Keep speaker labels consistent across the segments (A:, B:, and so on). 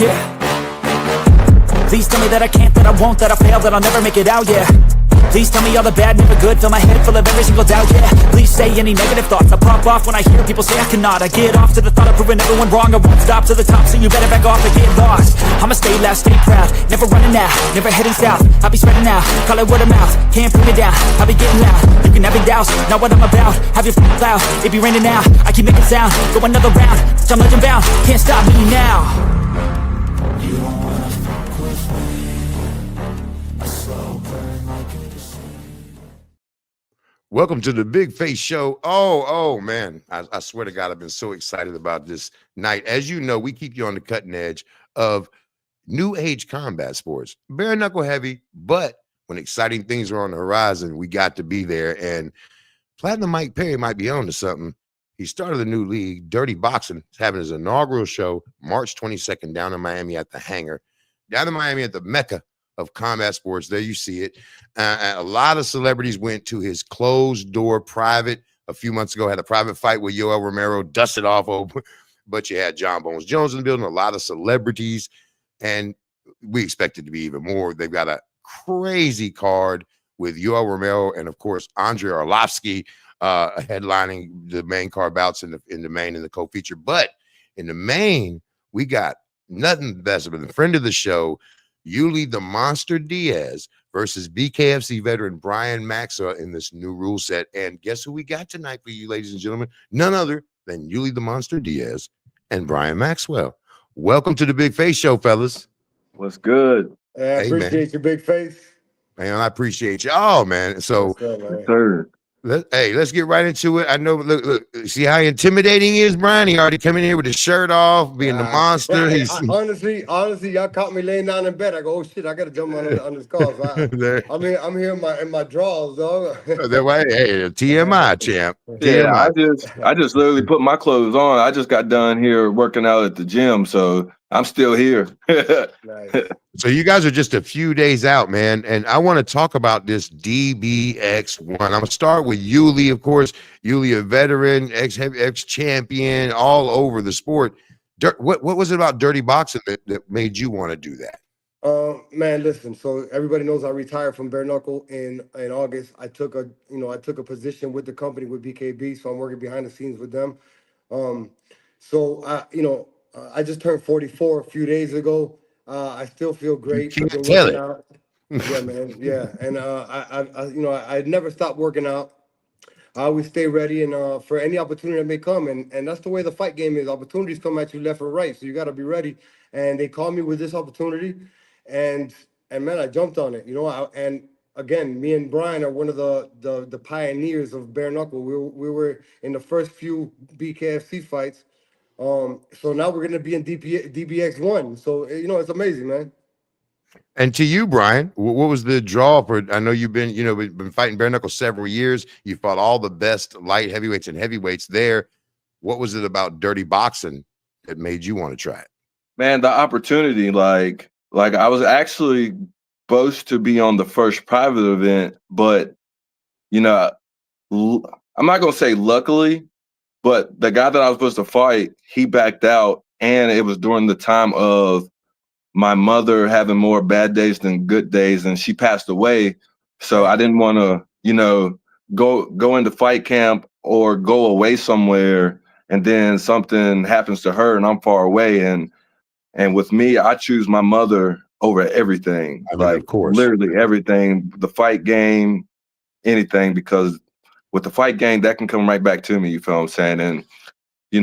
A: yeah. Please tell me that I can't, that I won't, that I fail, that I'll never make it out, yeah. Please tell me all the bad, never good, fill my head full of every single doubt, yeah. Please say any negative thoughts, I pop off when I hear people say I cannot. I get off to the thought of proving everyone wrong, I won't stop to the top, so you better back off and get lost. I'ma stay loud, stay proud, never running out, never heading south. I'll be spreading out, call it word of mouth, can't put me down, I'll be getting loud. You can have it doubts, not what I'm about, have your f***ing cloud, it be raining now. I keep making sound, go another round, I'm legend bound, can't stop me now. You don't wanna fuck with me, a slow burn like a disease.
B: Welcome to the BigFace show. Oh man, I swear to God, I've been so excited about this night. As you know, we keep you on the cutting edge of new age combat sports, bare knuckle heavy, but when exciting things are on the horizon, we got to be there. And Platinum Mike Perry might be on to something. He started a new league, Dirty Boxing. It's having his inaugural show March 22nd down in Miami at the Hangar, down in Miami at the Mecca of combat sports. There you see it. A lot of celebrities went to his closed door private a few months ago, had a private fight with Yoel Romero, dusted off over, but you had John Bones Jones in the building, a lot of celebrities, and we expect it to be even more. They've got a crazy card with Yoel Romero and, of course, Andrei Arlovsky headlining the main card bouts in the main and the co-feature. But in the main, we got nothing better than the friend of the show, Uly the Monster Diaz versus BKFC veteran Brian Maxwell in this new rule set. And guess who we got tonight for you, ladies and gentlemen? None other than Uly the Monster Diaz and Brian Maxwell. Welcome to the BigFace show, fellas.
C: What's good?
D: Hey, I appreciate your BigFace.
B: Man, I appreciate you. Oh, man. So, let's get right into it. I know, look, see how intimidating he is, Brian? He already come in here with his shirt off, being the monster.
D: Hey, honestly, y'all caught me laying down in bed. I go, oh shit, I gotta jump on this call. So I'm here in my drawers, dog.
B: Hey, TMI champ.
C: Yeah,
B: TMI.
C: I just literally put my clothes on. I just got done here working out at the gym, so I'm still here.
D: Nice.
B: So you guys are just a few days out, man, and I want to talk about this DBX1. I'm gonna start with Uly, of course. Uly, a veteran, ex-champion, all over the sport. What was it about Dirty Boxing that made you want to do that?
D: Man, listen. So everybody knows I retired from bare knuckle in August. I took a position with the company with BKB, so I'm working behind the scenes with them. I just turned 44 a few days ago. I still feel great.
B: You can't tell it.
D: Out. Yeah, man. Yeah, and I never stopped working out. I always stay ready and for any opportunity that may come, and that's the way the fight game is. Opportunities come at you left or right, so you got to be ready. And they called me with this opportunity, and man, I jumped on it. And again, me and Brian are one of the pioneers of bare knuckle. We were in the first few BKFC fights. So now we're going to be in DBX1. So, it's amazing, man.
B: And to you, Brian, what was the draw for? I know you've been fighting bare knuckle several years. You fought all the best light heavyweights and heavyweights there. What was it about Dirty Boxing that made you want to try it?
C: Man, the opportunity, like I was actually supposed to be on the first private event, but, I'm not going to say luckily, but the guy that I was supposed to fight, he backed out, and it was during the time of my mother having more bad days than good days, and she passed away. So I didn't want to, go into fight camp or go away somewhere, and then something happens to her, and I'm far away. And with me, I choose my mother over everything.
B: Of course,
C: literally everything, the fight game, anything, because with the fight game, that can come right back to me, you feel what I'm saying? And,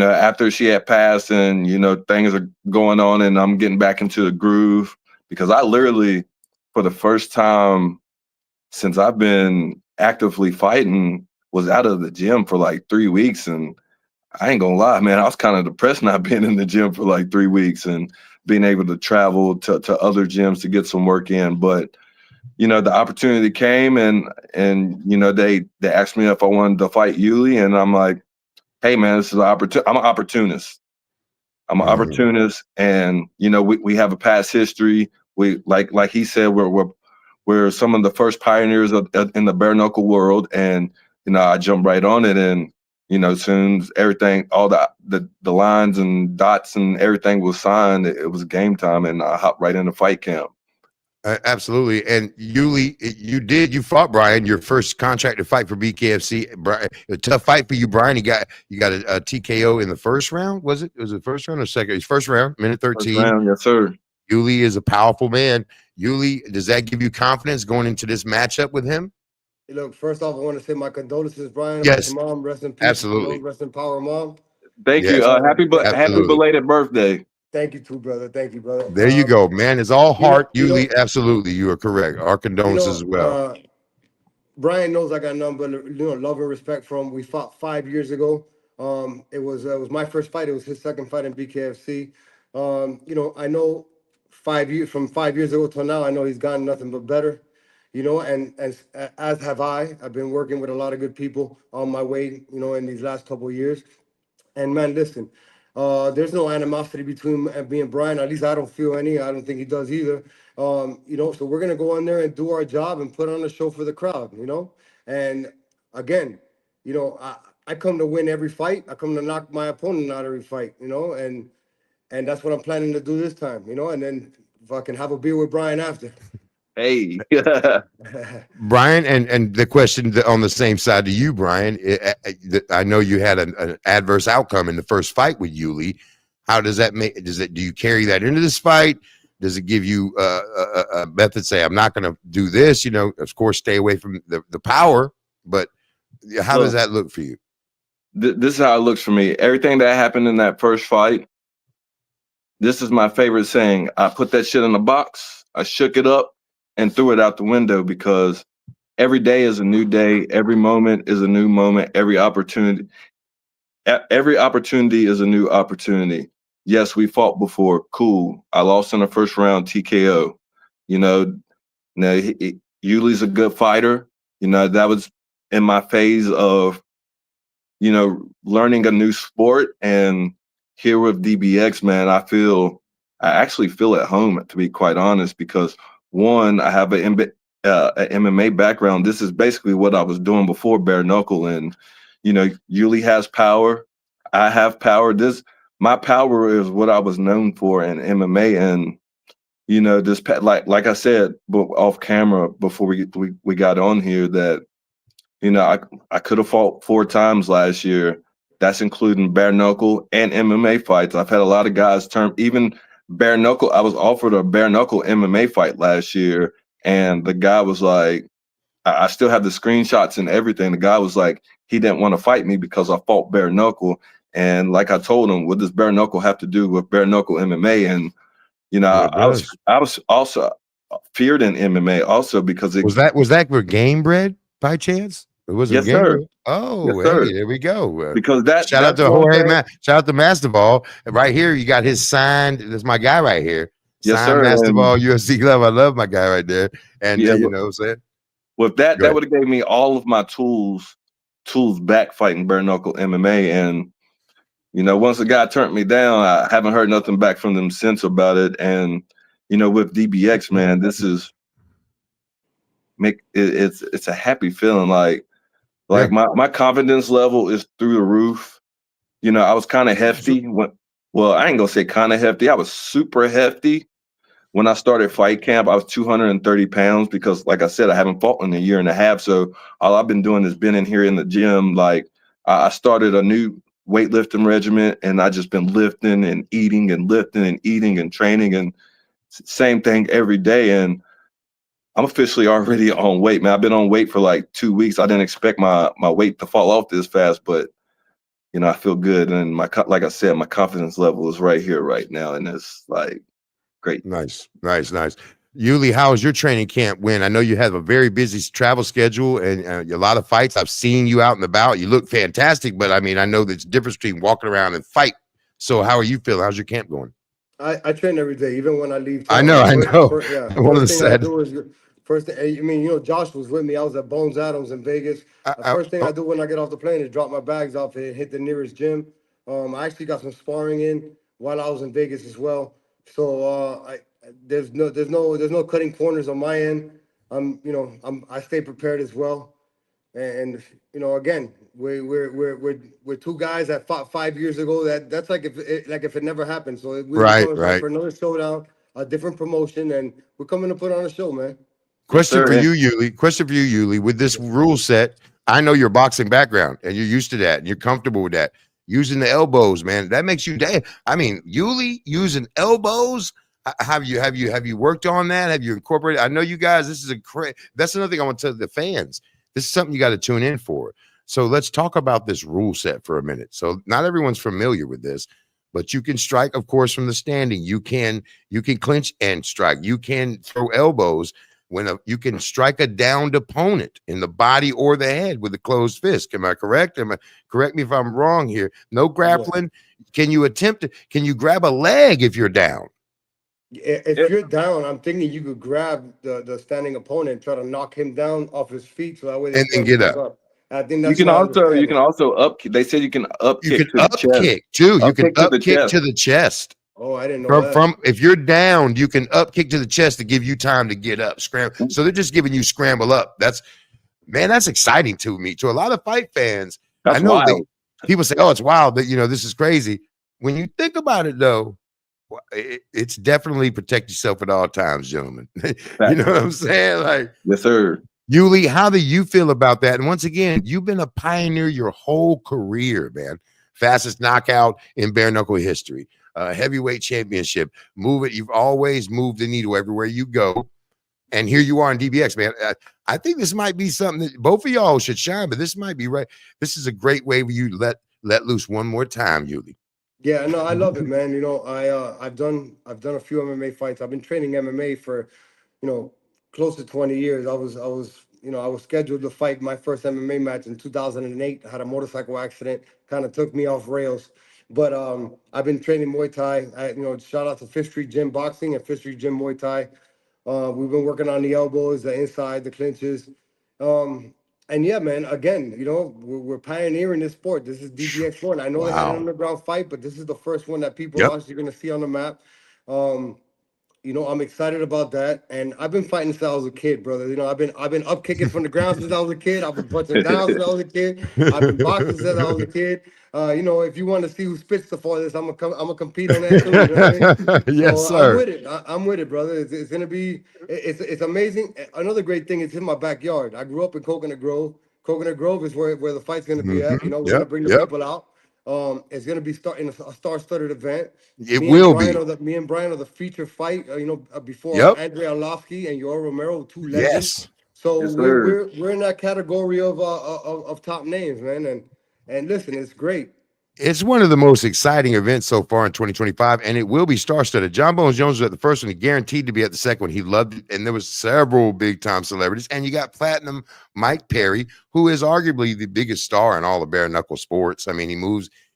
C: after she had passed and, things are going on and I'm getting back into the groove, because I literally, for the first time since I've been actively fighting, was out of the gym for like 3 weeks. And I ain't gonna lie, man, I was kind of depressed not being in the gym for like 3 weeks and being able to travel to other gyms to get some work in. But the opportunity came and they asked me if I wanted to fight Uly, and I'm like, hey man, this is an opportunity. I'm an opportunist. I'm an opportunist, and we have a past history. We like he said, we're some of the first pioneers in the bare knuckle world, and I jumped right on it, and soon as everything, all the lines and dots and everything was signed, it was game time, and I hopped right into fight camp.
B: Absolutely. And Uly, you fought Brian, your first contracted fight for BKFC. Brian, a tough fight for you, Brian. You got a TKO in the first round. Was it the first round or second? It's first round, minute 13.
C: First round, yes, sir.
B: Uly is a powerful man. Uly, does that give you confidence going into this matchup with him?
D: Look, first off, I want to say my condolences, Brian.
B: Yes.
D: About your mom, rest in peace.
B: Absolutely.
D: Rest in power, mom.
C: Thank you.
B: Yes.
C: Happy
B: Absolutely.
C: belated birthday.
D: Thank you too, brother. Thank you, brother.
B: There you go, man. It's all heart, Uly.
D: know-
B: Absolutely. You are correct. Our condolences as well.
D: Brian knows I got nothing but love and respect for him. We fought 5 years ago. It was my first fight. It was his second fight in BKFC. I know 5 years from 5 years ago till now, I know he's gotten nothing but better. And as have I. I've been working with a lot of good people on my way, in these last couple of years. And man, listen, there's no animosity between me and Brian. At least I don't feel any. I don't think he does either. So we're gonna go in there and do our job and put on a show for the crowd. And again, I come to win every fight. I come to knock my opponent out every fight. And that's what I'm planning to do this time. And then fucking have a beer with Brian after.
C: Hey.
B: Brian, and the question on the same side to you, Brian, I know you had an adverse outcome in the first fight with Uly. How does that make? Do you carry that into this fight? Does it give you a method? Say, I'm not going to do this. Of course, stay away from the power. But how does that look for you?
C: This is how it looks for me. Everything that happened in that first fight. This is my favorite saying. I put that shit in a box. I shook it up and threw it out the window, because every day is a new day. Every moment is a new moment. Every opportunity is a new opportunity. Yes, we fought before. Cool. I lost in the first round TKO. Uly's a good fighter. That was in my phase of, learning a new sport. And here with DBX, man, I actually feel at home, to be quite honest, because one, I have an MMA background. This is basically what I was doing before bare knuckle. And, Uly has power. I have power. My power is what I was known for in MMA. And, like I said, off camera before we got on here, that, I could have fought 4 times last year. That's including bare knuckle and MMA fights. I've had a lot of guys even bare knuckle. I was offered a bare knuckle MMA fight last year, and the guy was like, I still have the screenshots and everything. The guy was like, he didn't want to fight me because I fought bare knuckle. And like I told him, what does bare knuckle have to do with bare knuckle MMA? And I was also feared in MMA also because
B: was that for Game Bread by chance? It was
C: yes, sir.
B: Oh,
C: yes, sir.
B: Hey, there we go.
C: Because
B: shout out to Jorge, shout out to Masterball. Right here, you got his signed. That's my guy right here.
C: Yes,
B: signed
C: sir.
B: Masterball UFC Glove. I love my guy right there. And
C: yeah,
B: you know what I'm saying?
C: With that would have gave me all of my tools back fighting bare knuckle MMA. And once the guy turned me down, I haven't heard nothing back from them since about it. And with DBX, man, this is it's a happy feeling. Like my confidence level is through the roof. I was kind of hefty. Well, I ain't gonna say kind of hefty. I was super hefty when I started fight camp. I was 230 pounds because, like I said, I haven't fought in a year and a half. So all I've been doing is been in here in the gym. Like I started a new weightlifting regimen, and I just been lifting and eating and lifting and eating and training, and same thing every day. And I'm officially already on weight, man. I've been on weight for like 2 weeks. I didn't expect my weight to fall off this fast, but I feel good. And like I said, my confidence level is right here, right now. And it's like great.
B: Nice. Uly, how is your training camp when I know you have a very busy travel schedule and a lot of fights? I've seen you out and about. You look fantastic, but I mean, I know there's a difference between walking around and fight. So how are you feeling? How's your camp going?
D: I train every day, even when I leave
B: I
D: town.
B: know.
D: First thing, Josh was with me. I was at Bones Adams in Vegas. The first thing I do when I get off the plane is drop my bags off and hit the nearest gym. I actually got some sparring in while I was in Vegas as well. So there's no cutting corners on my end. I stay prepared as well. And you know, again, we're two guys that fought 5 years ago. That's like if it never happened. So we're
B: Right,
D: coming back
B: right.
D: for another showdown, a different promotion, and we're coming to put on a show, man.
C: Yes,
B: Question
C: sir.
B: for you, Uly. Question for you, Uly. With this rule set, I know your boxing background and you're used to that and you're comfortable with that. Using the elbows, man, that makes you damn. I mean, Uly using elbows. Have you worked on that? Have you incorporated? I know you guys. This is that's another thing I want to tell the fans. This is something you got to tune in for. So let's talk about this rule set for a minute. So not everyone's familiar with this, but you can strike, of course, from the standing. You can clinch and strike. You can throw elbows you can strike a downed opponent in the body or the head with a closed fist. Am I correct? Correct me if I'm wrong here. No grappling. Can you grab a leg if you're down?
D: If you're down, I'm thinking you could grab the standing opponent and try to knock him down off his feet, so that way they
B: And then
D: can't
B: get
D: get back
B: up.
D: up. I think
C: You
D: that's
C: can
D: my
C: also
D: understanding.
C: up. They said you can up
B: You
C: kick
B: can
C: to the
B: up
C: chest.
B: kick too. You
C: Up
B: can
C: kick to
B: up
C: the
B: kick
C: chest.
B: to the chest.
D: Oh, I didn't know
B: From
D: that.
B: from if you're down, you can up kick to the chest to give you time to get up, scramble. So they're just giving you scramble up. That's exciting to me. To a lot of fight fans, I
C: That's
B: know
C: wild.
B: people say, "Oh, it's wild," that this is crazy. When you think about it, though, it's definitely protect yourself at all times, gentlemen. You know what I'm saying? Like,
C: Yes, sir.
B: Uly, how do you feel about that? And once again, you've been a pioneer your whole career, man. Fastest knockout in bare knuckle history, heavyweight championship. Move it. You've always moved the needle everywhere you go. And here you are in DBX, man. I think this might be something that both of y'all should shine, but this might be right. This is a great way for you to let loose one more time, Uly.
D: Yeah, no, I love it, man. You know, I've done a few MMA fights. I've been training MMA for, close to 20 years. I was scheduled to fight my first MMA match in 2008. I had a motorcycle accident, kind of took me off rails. But I've been training Muay Thai. Shout out to Fifth Street Gym Boxing and Fifth Street Gym Muay Thai. We've been working on the elbows, the inside, the clinches. And yeah, man, again, we're pioneering this sport. This is DBX1. I know they had an
B: Wow.
D: underground fight, but this is the first one that people
B: Yep.
D: are actually going to see on the map. Um, I'm excited about that. And I've been fighting since I was a kid, brother. I've been up kicking from the ground since I was a kid. I've been punching down since I was a kid. I've been boxing since I was a kid. If you want to see who spits the farthest, I'm gonna compete on that too. You know what I mean?
B: Yes,
D: So I'm
B: sir.
D: with it. I'm with it, brother. It's gonna be. It's amazing. Another great thing is in my backyard. I grew up in Coconut Grove. Coconut Grove is where the fight's gonna be at.
B: Mhm.
D: We're gonna
B: Yep.
D: bring the
B: Yep.
D: people out. It's gonna be starting a star-studded event.
B: It will be.
D: Me and Brian are the feature fight. Before
B: Yep.
D: Andre Arlovsky and Yoel Romero, two legends.
B: Yes.
D: So
C: Yes,
D: we're
C: sir.
D: we're we're in that category of top names, man. And listen, it's great.
B: It's one of the most exciting events so far in 2025, and it will be star-studded. John Bones Jones was at the first one. He guaranteed to be at the second one. He loved it, and there was several big-time celebrities. And you got Platinum Mike Perry, who is arguably the biggest star in all of bare-knuckle sports. I mean,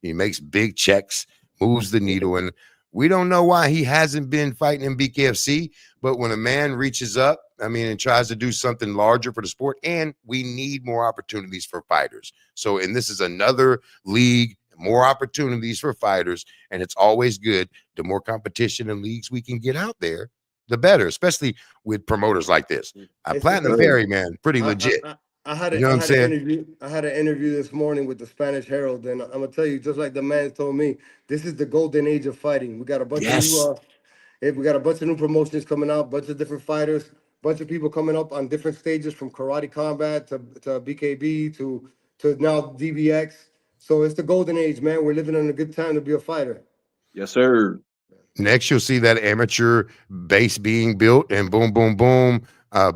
B: he makes big checks, moves the needle, and we don't know why he hasn't been fighting in BKFC, but when a man reaches up, and tries to do something larger for the sport, and we need more opportunities for fighters. So, and this is another league, more opportunities for fighters, and it's always good. The more competition and leagues we can get out there, the better, especially with promoters like this.
D: It's
B: Platinum
D: amazing.
B: Perry, man, pretty
D: I,
B: legit.
D: I had
B: You know what I'm
D: an
B: saying?
D: interview. I had an interview this morning with the Spanish Herald, and I'm gonna tell you, just like the man told me, this is the golden age of fighting. We got a bunch of
B: Yes.
D: new, we got a bunch of new promotions coming out, bunch of different fighters, bunch of people coming up on different stages from karate combat to BKB to now DBX. So it's the golden age, man. We're living in a good time to be a fighter.
C: Yes, sir.
B: Next, you'll see that amateur base being built, and boom, boom, boom,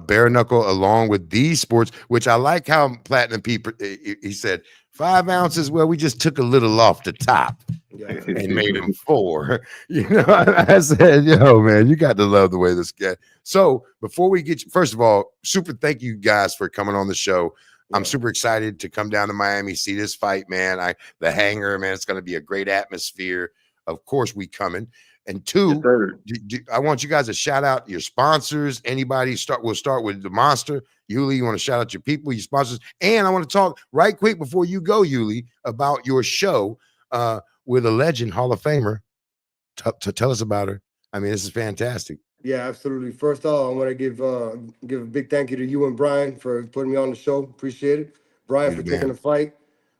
B: bare knuckle along with these sports, which I like how Platinum Pete, he said 5 ounces. Well, we just took a little off the top
D: Yeah.
B: and made him 4. I said, yo, man, you got to love the way this guy. So before we get you, first of all, super thank you guys for coming on the show. I'm super excited to come down to Miami, see this fight, man. The hangar, man, it's going to be a great atmosphere. Of course, we coming. And
C: Yes,
B: two,
C: sir.
B: I want you guys to shout out your sponsors. Anybody we'll start with the Monster. Uly, you want to shout out your people, your sponsors. And I want to talk right quick before you go, Uly, about your show with a legend, Hall of Famer. Tell us about her. This is fantastic.
D: Yeah, absolutely. First off, I want to give a big thank you to you and Brian for putting me on the show. Appreciate it. Brian
B: You
D: for
B: the
D: taking the
B: man.
D: fight.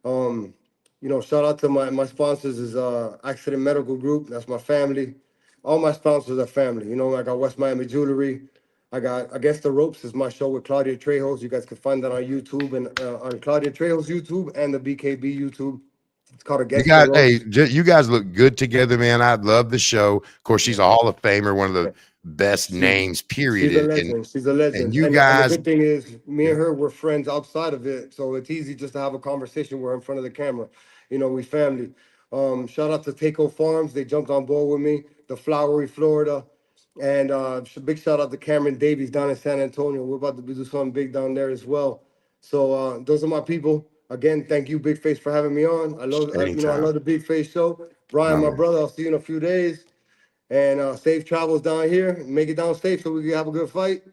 D: You know, shout out to my sponsors is Accident Medical Group. That's my family. All my sponsors are family. You know, I got West Miami Jewelry. I got Against the Ropes is my show with Claudia Trejos. You guys can find that on YouTube and on Claudia Trejos YouTube and the BKB YouTube. It's called
B: You
D: Against the
B: guys, hey,
D: Ropes.
B: you guys look good together, man. I love the show. Of course, she's
D: Yeah.
B: a Hall of Famer, one of the best
D: She
B: names, period.
D: she's a
B: And
D: legend. She's a
B: and
D: legend.
B: you
D: And the
B: guys,
D: good thing is me
B: yeah,
D: and her were friends outside of it. So it's easy just to have a conversation. We're in front of the camera. You know, we family. Shout out to Taco Farms. They jumped on board with me. The Flowery, Florida. And big shout out to Cameron Davies down in San Antonio. We're about to do something big down there as well. So those are my people. Again, thank you, BigFace, for having me on. I
B: anytime.
D: love the BigFace show. Brian,
B: No,
D: my
B: man.
D: brother, I'll see you in a few days. And safe travels down here. Make it down safe so we can have a good fight.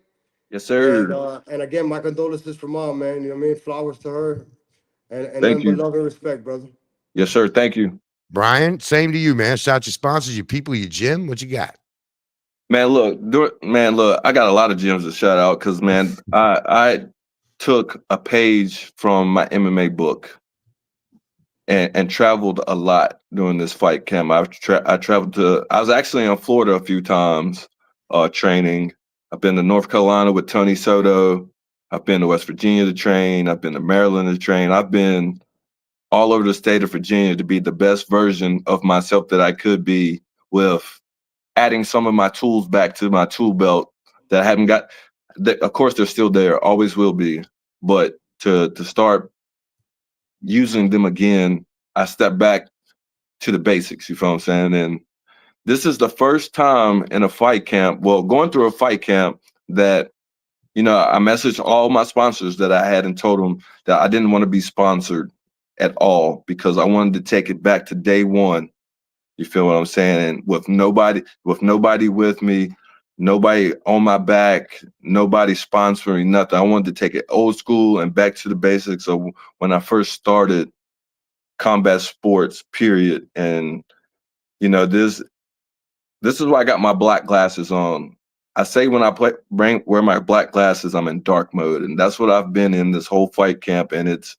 C: Yes, sir.
D: And again, my condolences for mom, man. You know what I mean? Flowers to her. And
C: Thank
D: nothing but
C: you.
D: love and respect, brother.
C: Yes, sir. Thank you.
B: Brian, same to you, man. Shout out your sponsors, your people, your gym. What you got?
C: Man, look, I got a lot of gyms to shout out because, man, I took a page from my MMA book and traveled a lot during this fight camp. I traveled I was actually in Florida a few times training. I've been to North Carolina with Tony Soto. I've been to West Virginia to train. I've been to Maryland to train. I've been all over the state of Virginia to be the best version of myself that I could be, with adding some of my tools back to my tool belt that I haven't got. Of course, they're still there, always will be. But to start using them again, I step back to the basics. You feel what I'm saying? And this is the first time in a fight camp, well, going through a fight camp, that I messaged all my sponsors that I had and told them that I didn't want to be sponsored at all because I wanted to take it back to day one. You feel what I'm saying? And with nobody with me, nobody on my back, nobody sponsoring nothing. I wanted to take it old school and back to the basics of when I first started combat sports, period. And this is why I got my black glasses on. I say when I wear my black glasses, I'm in dark mode, and that's what I've been in this whole fight camp. And it's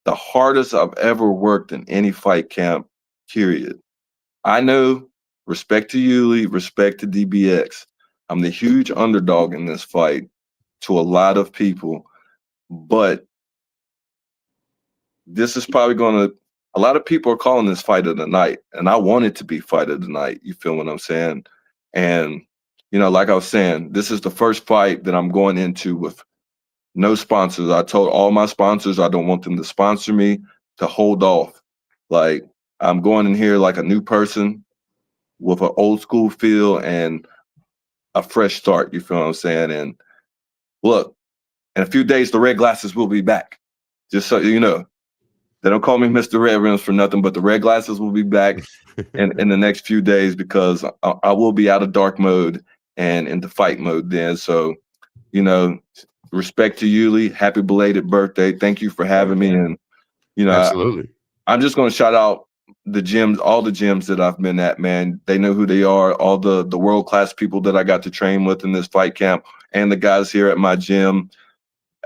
C: the hardest I've ever worked in any fight camp, period. I know, respect to Uly, respect to DBX. I'm the huge underdog in this fight to a lot of people, but this is probably a lot of people are calling this fight of the night, and I want it to be fight of the night. You feel what I'm saying? And, like I was saying, this is the first fight that I'm going into with no sponsors. I told all my sponsors I don't want them to sponsor me, to hold off. Like, I'm going in here like a new person with an old school feel and a fresh start. You feel what I'm saying? And look, in a few days, the red glasses will be back. Just so you know. They don't call me Mr. Red Rims for nothing, but the red glasses will be back in the next few days because I will be out of dark mode and into fight mode then. So, respect to Uly. Happy belated birthday. Thank you for having me. And,
B: Absolutely.
C: I'm just going to shout out the gyms, all the gyms that I've been at, man. They know who they are. All the world-class people that I got to train with in this fight camp and the guys here at my gym.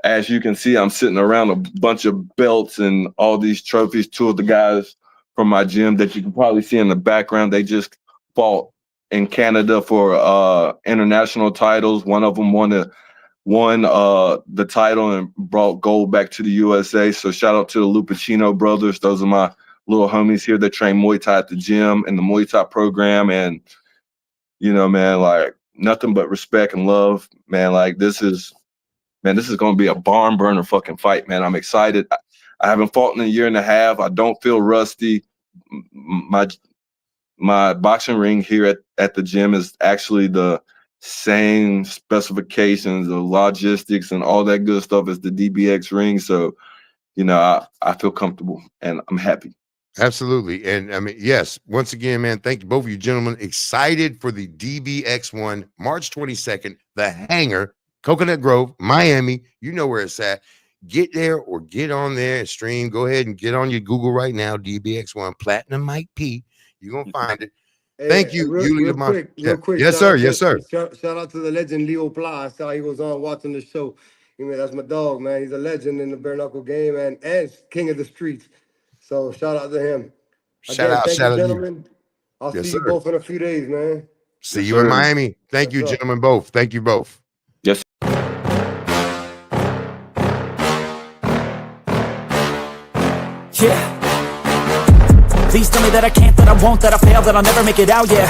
C: As you can see, I'm sitting around a bunch of belts and all these trophies. Two of the guys from my gym that you can probably see in the background, they just fought in Canada for international titles. One of them won the title and brought gold back to the USA. So shout out to the Lupacino brothers. Those are my little homies here that train Muay Thai at the gym and the Muay Thai program. And, man, like nothing but respect and love, man. Like this is going to be a barn burner fucking fight, man. I'm excited. I haven't fought in a year and a half. I don't feel rusty. My boxing ring here at the gym is actually the same specifications of logistics and all that good stuff as the DBX ring. So, I feel comfortable and I'm happy.
B: Absolutely. And I mean, yes, once again, man, thank you both of you gentlemen. Excited for the DBX1, March 22nd, the hangar, Coconut Grove, Miami. You know where it's at. Get there or get on there and stream. Go ahead and get on your Google right now, DBX1, Platinum Mike P. You're going to find it. Thank you, Uly.
D: Real quick.
B: Yes, sir. Yes, sir.
D: Shout out to the legend Leo Pla. I saw he was on watching the show. I mean, that's my dog, man. He's a legend in the bare knuckle game and king of the streets. So shout out to him.
B: Shout out
D: thank
B: to you.
D: gentlemen. I'll
B: Yes,
D: see
B: sir.
D: you both in a few days, man.
B: See
C: Yes,
B: you in
C: sir.
B: Miami. Thank you,
D: Yes, sir.
B: gentlemen, both. Thank you both.
C: Yes.
A: Yeah. Please tell me that I can't, that I won't, that I fail, that I'll never make it out, yeah.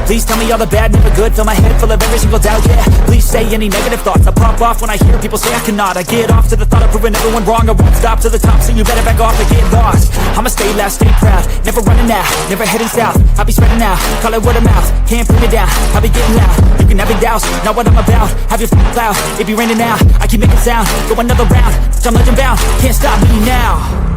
A: Please tell me all the bad, never good, fill my head full of every single doubt, yeah. Please say any negative thoughts, I pop off when I hear people say I cannot. I get off to the thought of proving everyone wrong, I won't stop to the top, so you better back off and get lost. I'ma stay loud, stay proud, never running out, never heading south. I'll be spreading out, call it word of mouth, can't put me down, I'll be getting loud. You can have it douse, not what I'm about, have your cloud, it be raining now, I keep making sound, go another round, I'm legend bound, can't stop me now.